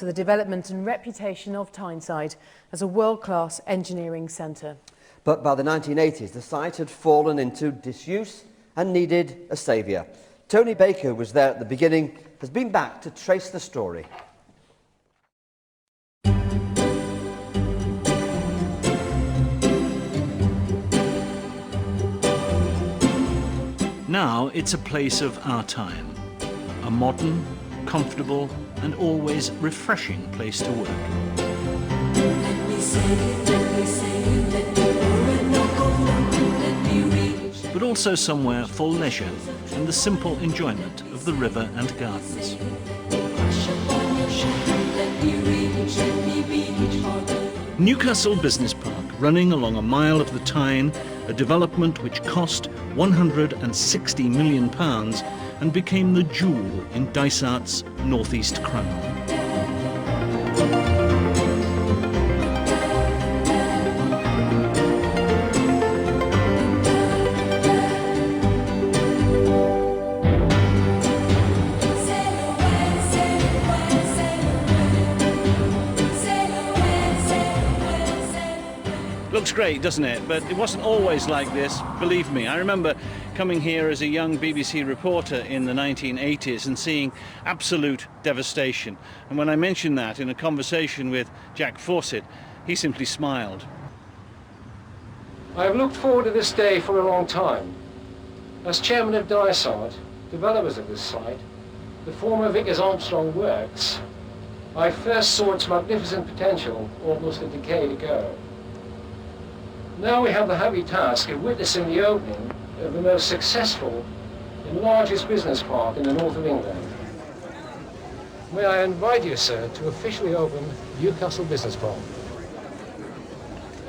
to the development and reputation of Tyneside as a world-class engineering centre. But by the 1980s, the site had fallen into disuse and needed a saviour. Tony Baker, who was there at the beginning, has been back to trace the story. Now it's a place of our time, a modern, comfortable and always refreshing place to work. But also somewhere for leisure and the simple enjoyment of the river and gardens. Newcastle Business Park, running along a mile of the Tyne, a development which cost £160 million and became the jewel in Dysart's northeast crown. Looks great, doesn't it? But it wasn't always like this, believe me. I remember coming here as a young BBC reporter in the 1980s and seeing absolute devastation. And when I mentioned that in a conversation with Jack Fawcett, he simply smiled. I have looked forward to this day for a long time. As chairman of Dysart, developers of this site, the former Vickers Armstrong Works, I first saw its magnificent potential almost a decade ago. Now we have the happy task of witnessing the opening of the most successful and largest business park in the north of England. May I invite you, sir, to officially open Newcastle Business Park.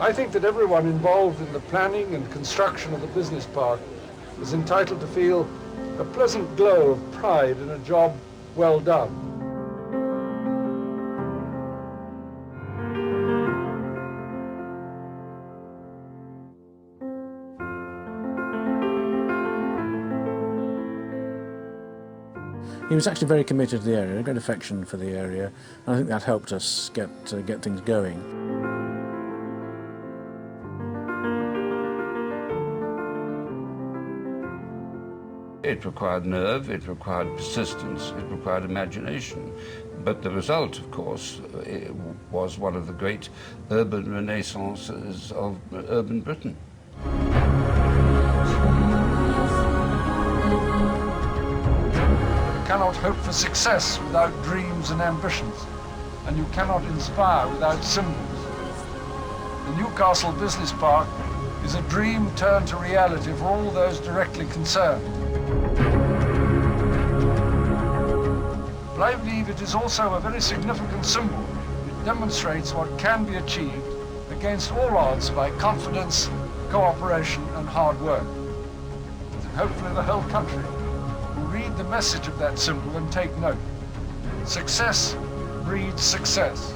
I think that everyone involved in the planning and construction of the business park is entitled to feel a pleasant glow of pride in a job well done. He was actually very committed to the area, a great affection for the area, and I think that helped us get things going. It required nerve, it required persistence, it required imagination. But the result, of course, was one of the great urban renaissances of urban Britain. You cannot hope for success without dreams and ambitions, and you cannot inspire without symbols. The Newcastle Business Park is a dream turned to reality for all those directly concerned. But I believe it is also a very significant symbol. It demonstrates what can be achieved against all odds by confidence, cooperation and hard work. And hopefully the whole country will read the message of that symbol and take note. Success breeds success.